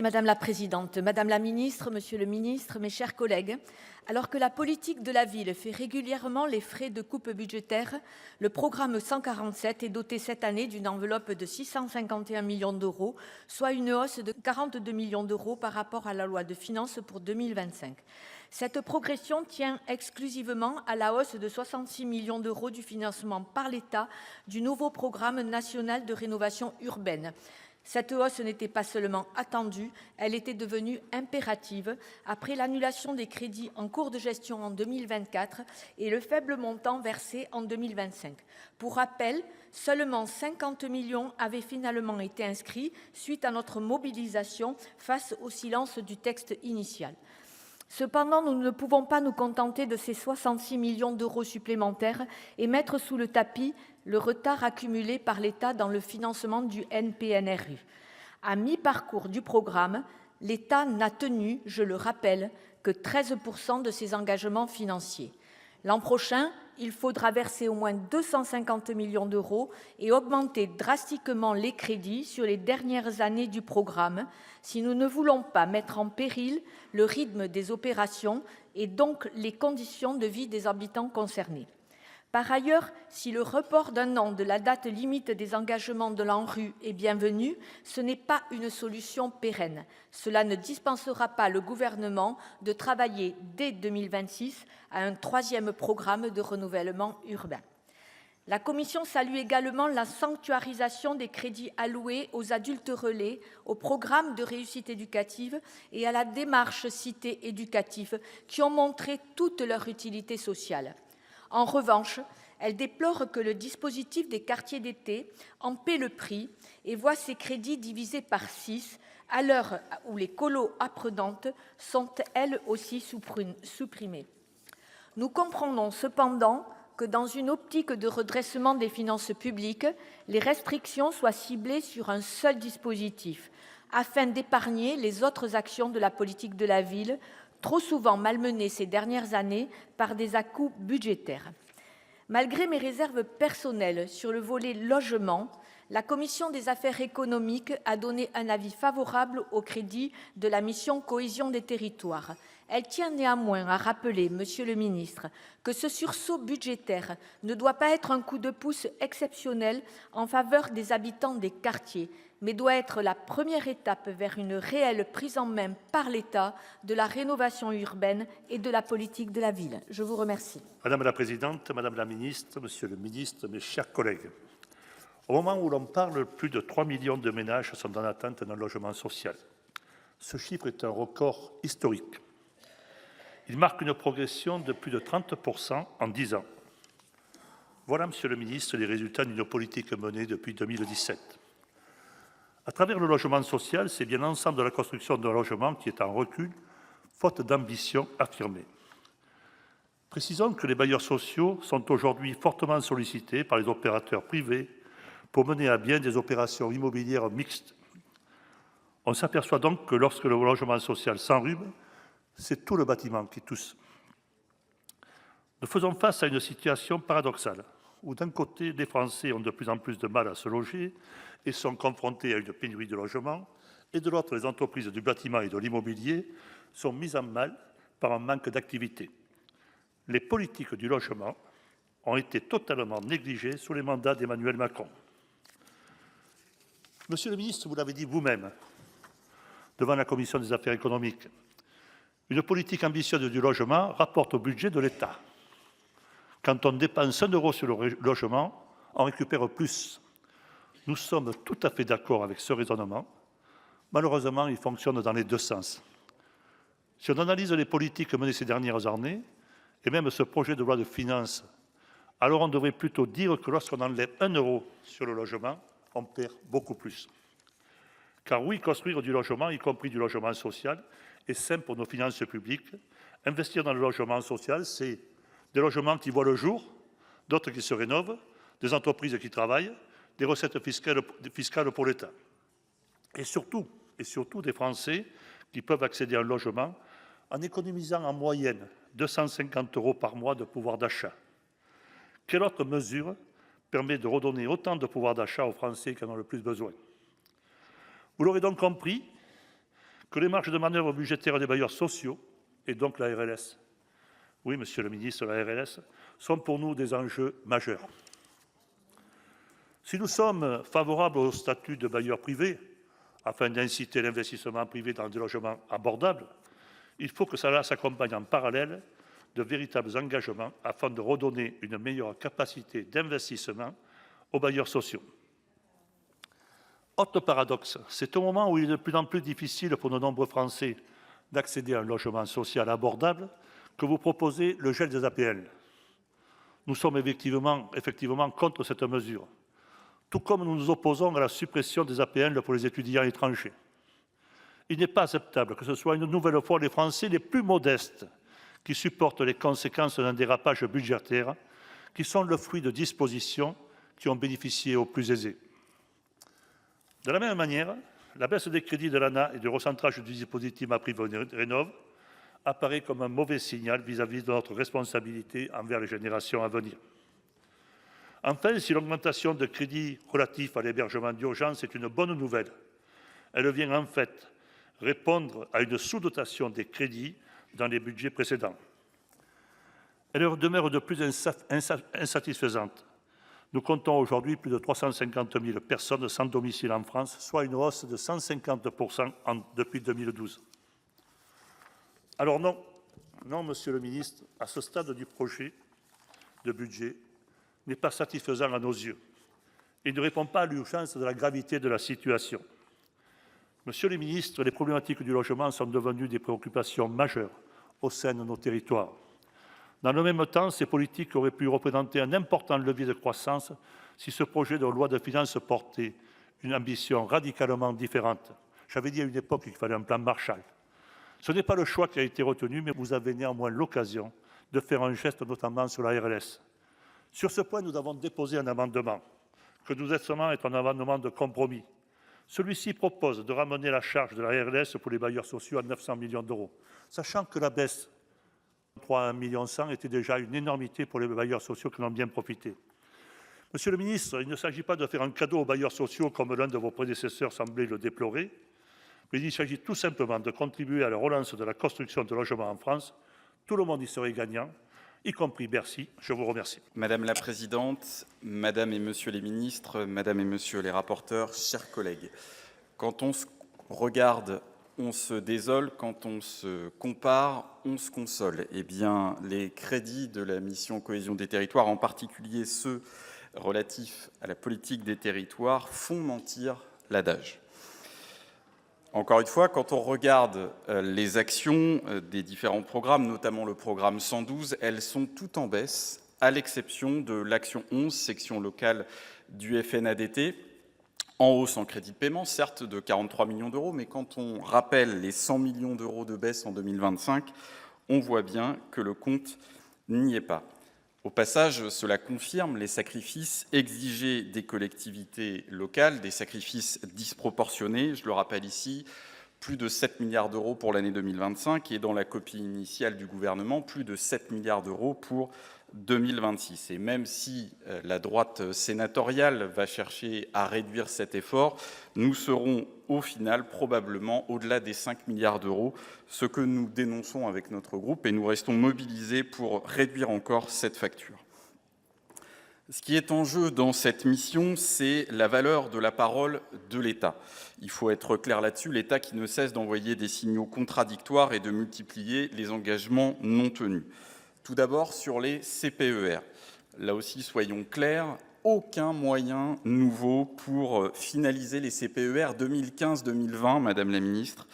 Madame la présidente, madame la ministre, monsieur le ministre, mes chers collègues, alors que la politique de la ville fait régulièrement les frais de coupe budgétaire, le programme 147 est doté cette année d'une enveloppe de 651 millions d'euros, soit une hausse de 42 millions d'euros par rapport à la loi de finances pour 2025. Cette progression tient exclusivement à la hausse de 66 millions d'euros du financement par l'État du nouveau programme national de rénovation urbaine. Cette hausse n'était pas seulement attendue, elle était devenue impérative après l'annulation des crédits en cours de gestion en 2024 et le faible montant versé en 2025. Pour rappel, seulement 50 millions avaient finalement été inscrits suite à notre mobilisation face au silence du texte initial. Cependant, nous ne pouvons pas nous contenter de ces 66 millions d'euros supplémentaires et mettre sous le tapis le retard accumulé par l'État dans le financement du NPNRU. À mi-parcours du programme, l'État n'a tenu, je le rappelle, que 13% de ses engagements financiers. L'an prochain, il faudra verser au moins 250 millions d'euros et augmenter drastiquement les crédits sur les dernières années du programme si nous ne voulons pas mettre en péril le rythme des opérations et donc les conditions de vie des habitants concernés. Par ailleurs, si le report d'un an de la date limite des engagements de l'ANRU est bienvenu, ce n'est pas une solution pérenne. Cela ne dispensera pas le gouvernement de travailler dès 2026 à un troisième programme de renouvellement urbain. La Commission salue également la sanctuarisation des crédits alloués aux adultes relais, au programme de réussite éducative et à la démarche cité éducative qui ont montré toute leur utilité sociale. En revanche, elle déplore que le dispositif des quartiers d'été en paie le prix et voit ses crédits divisés par 6 à l'heure où les colos apprenantes sont elles aussi supprimées. Nous comprenons cependant que dans une optique de redressement des finances publiques, les restrictions soient ciblées sur un seul dispositif, afin d'épargner les autres actions de la politique de la ville, trop souvent malmenée ces dernières années par des à-coups budgétaires. Malgré mes réserves personnelles sur le volet logement, la Commission des affaires économiques a donné un avis favorable au crédit de la mission Cohésion des territoires. Elle tient néanmoins à rappeler, Monsieur le ministre, que ce sursaut budgétaire ne doit pas être un coup de pouce exceptionnel en faveur des habitants des quartiers, mais doit être la première étape vers une réelle prise en main par l'État de la rénovation urbaine et de la politique de la ville. Je vous remercie. Madame la Présidente, Madame la Ministre, Monsieur le Ministre, mes chers collègues, au moment où l'on parle, plus de 3 millions de ménages sont en attente d'un logement social. Ce chiffre est un record historique. Il marque une progression de plus de 30% en 10 ans. Voilà, Monsieur le Ministre, les résultats d'une politique menée depuis 2017. À travers le logement social, c'est bien l'ensemble de la construction de logements qui est en recul, faute d'ambition affirmée. Précisons que les bailleurs sociaux sont aujourd'hui fortement sollicités par les opérateurs privés pour mener à bien des opérations immobilières mixtes. On s'aperçoit donc que lorsque le logement social s'enrhume, c'est tout le bâtiment qui tousse. Nous faisons face à une situation paradoxale, où d'un côté, les Français ont de plus en plus de mal à se loger et sont confrontés à une pénurie de logements, et de l'autre, les entreprises du bâtiment et de l'immobilier sont mises en mal par un manque d'activité. Les politiques du logement ont été totalement négligées sous les mandats d'Emmanuel Macron. Monsieur le ministre, vous l'avez dit vous-même devant la Commission des affaires économiques, une politique ambitieuse du logement rapporte au budget de l'État. Quand on dépense 1 euro sur le logement, on récupère plus. Nous sommes tout à fait d'accord avec ce raisonnement. Malheureusement, il fonctionne dans les deux sens. Si on analyse les politiques menées ces dernières années, et même ce projet de loi de finances, alors on devrait plutôt dire que lorsqu'on enlève 1 euro sur le logement, on perd beaucoup plus. Car oui, construire du logement, y compris du logement social, est sain pour nos finances publiques. Investir dans le logement social, c'est des logements qui voient le jour, d'autres qui se rénovent, des entreprises qui travaillent, des recettes fiscales pour l'État. Et surtout des Français qui peuvent accéder à un logement en économisant en moyenne 250 € par mois de pouvoir d'achat. Quelle autre mesure permet de redonner autant de pouvoir d'achat aux Français qui en ont le plus besoin? Vous l'aurez donc compris, que les marges de manœuvre budgétaires des bailleurs sociaux, et donc la RLS, oui, monsieur le ministre, la RLS, sont pour nous des enjeux majeurs. Si nous sommes favorables au statut de bailleur privé, afin d'inciter l'investissement privé dans des logements abordables, il faut que cela s'accompagne en parallèle de véritables engagements afin de redonner une meilleure capacité d'investissement aux bailleurs sociaux. Autre paradoxe, c'est au moment où il est de plus en plus difficile pour de nombreux Français d'accéder à un logement social abordable que vous proposez le gel des APL. Nous sommes effectivement contre cette mesure, tout comme nous nous opposons à la suppression des APL pour les étudiants étrangers. Il n'est pas acceptable que ce soit une nouvelle fois les Français les plus modestes qui supportent les conséquences d'un dérapage budgétaire qui sont le fruit de dispositions qui ont bénéficié aux plus aisés. De la même manière, la baisse des crédits de l'ANA et du recentrage du dispositif MaPrimeRénov' apparaît comme un mauvais signal vis-à-vis de notre responsabilité envers les générations à venir. Enfin, si l'augmentation de crédits relatifs à l'hébergement d'urgence est une bonne nouvelle, elle vient en fait répondre à une sous-dotation des crédits dans les budgets précédents. Elle demeure de plus insatisfaisante. Nous comptons aujourd'hui plus de 350 000 personnes sans domicile en France, soit une hausse de 150% depuis 2012. Alors non, monsieur le ministre, à ce stade du projet de budget n'est pas satisfaisant à nos yeux. Il ne répond pas à l'urgence de la gravité de la situation. Monsieur le ministre, les problématiques du logement sont devenues des préoccupations majeures au sein de nos territoires. Dans le même temps, ces politiques auraient pu représenter un important levier de croissance si ce projet de loi de finances portait une ambition radicalement différente. J'avais dit à une époque qu'il fallait un plan Marshall. Ce n'est pas le choix qui a été retenu, mais vous avez néanmoins l'occasion de faire un geste, notamment sur la RLS. Sur ce point, nous avons déposé un amendement, que nous estimons être un amendement de compromis. Celui-ci propose de ramener la charge de la RLS pour les bailleurs sociaux à 900 millions d'euros, sachant que la baisse de 3,1 millions était déjà une énormité pour les bailleurs sociaux qui en ont bien profité. Monsieur le ministre, il ne s'agit pas de faire un cadeau aux bailleurs sociaux comme l'un de vos prédécesseurs semblait le déplorer, mais il s'agit tout simplement de contribuer à la relance de la construction de logements en France. Tout le monde y serait gagnant, y compris Bercy. Je vous remercie. Madame la présidente, Madame et Monsieur les ministres, Madame et Monsieur les rapporteurs, chers collègues, quand on se regarde, on se désole, quand on se compare, on se console. Eh bien, les crédits de la mission Cohésion des territoires, en particulier ceux relatifs à la politique des territoires, font mentir l'adage. Encore une fois, quand on regarde les actions des différents programmes, notamment le programme 112, elles sont toutes en baisse, à l'exception de l'action 11, section locale du FNADT, en hausse en crédit de paiement, certes de 43 millions d'euros, mais quand on rappelle les 100 millions d'euros de baisse en 2025, on voit bien que le compte n'y est pas. Au passage, cela confirme les sacrifices exigés des collectivités locales, des sacrifices disproportionnés. Je le rappelle ici, plus de 7 milliards d'euros pour l'année 2025 et dans la copie initiale du gouvernement, plus de 7 milliards d'euros pour 2026. Et même si la droite sénatoriale va chercher à réduire cet effort, nous serons au final probablement au-delà des 5 milliards d'euros, ce que nous dénonçons avec notre groupe et nous restons mobilisés pour réduire encore cette facture. Ce qui est en jeu dans cette mission, c'est la valeur de la parole de l'État. Il faut être clair là-dessus, l'État qui ne cesse d'envoyer des signaux contradictoires et de multiplier les engagements non tenus. Tout d'abord, sur les CPER. Là aussi, soyons clairs, aucun moyen nouveau pour finaliser les CPER 2015-2020, Madame la Ministre.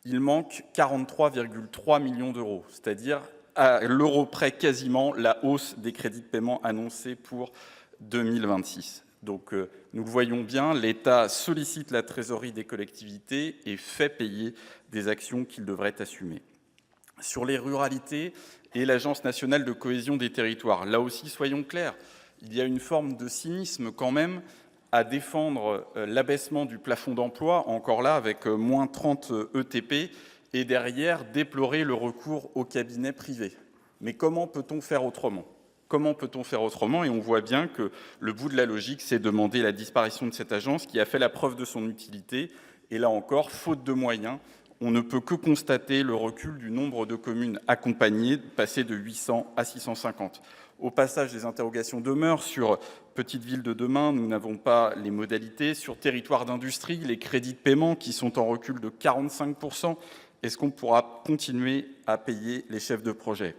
Il manque 43,3 millions d'euros, c'est-à-dire à l'euro près quasiment la hausse des crédits de paiement annoncés pour 2026. Donc, nous le voyons bien, l'État sollicite la trésorerie des collectivités et fait payer des actions qu'il devrait assumer. Sur les ruralités et l'Agence nationale de cohésion des territoires, là aussi, soyons clairs, il y a une forme de cynisme quand même à défendre l'abaissement du plafond d'emploi, encore là avec moins 30 ETP, et derrière déplorer le recours au cabinet privé. Mais comment peut-on faire autrement ? Comment peut-on faire autrement ? Et on voit bien que le bout de la logique, c'est demander la disparition de cette agence qui a fait la preuve de son utilité. Et là encore, faute de moyens, on ne peut que constater le recul du nombre de communes accompagnées, passé de 800 à 650. Au passage, des interrogations demeurent sur Petites Villes de demain, nous n'avons pas les modalités. Sur Territoires d'industrie, les crédits de paiement qui sont en recul de 45%, est-ce qu'on pourra continuer à payer les chefs de projet?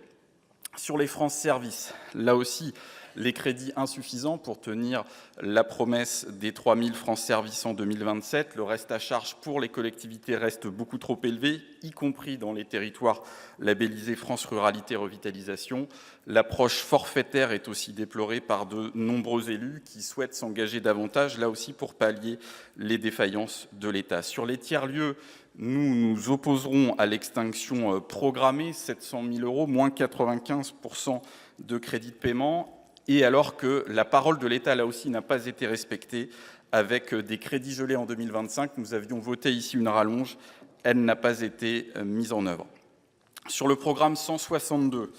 Sur les France Services, là aussi, les crédits insuffisants pour tenir la promesse des 3 000 France Services en 2027. Le reste à charge pour les collectivités reste beaucoup trop élevé, y compris dans les territoires labellisés France Ruralité Revitalisation. L'approche forfaitaire est aussi déplorée par de nombreux élus qui souhaitent s'engager davantage, là aussi pour pallier les défaillances de l'État. Sur les tiers-lieux, nous nous opposerons à l'extinction programmée, 700 000 €, moins 95% de crédits de paiement, et alors que la parole de l'État, là aussi, n'a pas été respectée, avec des crédits gelés en 2025, nous avions voté ici une rallonge, elle n'a pas été mise en œuvre. Sur le programme 162,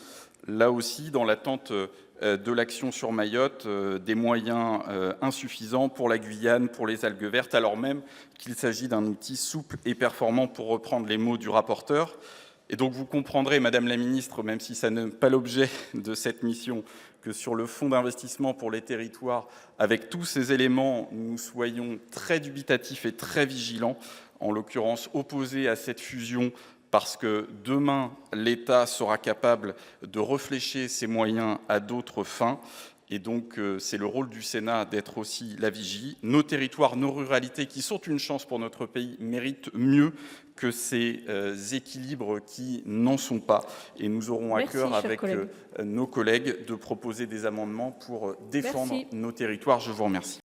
là aussi, dans l'attente de l'action sur Mayotte, des moyens insuffisants pour la Guyane, pour les algues vertes, alors même qu'il s'agit d'un outil souple et performant, pour reprendre les mots du rapporteur. Et donc vous comprendrez, Madame la Ministre, même si ça n'est pas l'objet de cette mission, que sur le fonds d'investissement pour les territoires, avec tous ces éléments, nous soyons très dubitatifs et très vigilants, en l'occurrence opposés à cette fusion, parce que demain, l'État sera capable de réfléchir ses moyens à d'autres fins. Et donc, c'est le rôle du Sénat d'être aussi la vigie. Nos territoires, nos ruralités, qui sont une chance pour notre pays, méritent mieux que ces équilibres qui n'en sont pas. Et nous aurons à cœur, avec nos collègues, de proposer des amendements pour défendre nos territoires. Je vous remercie.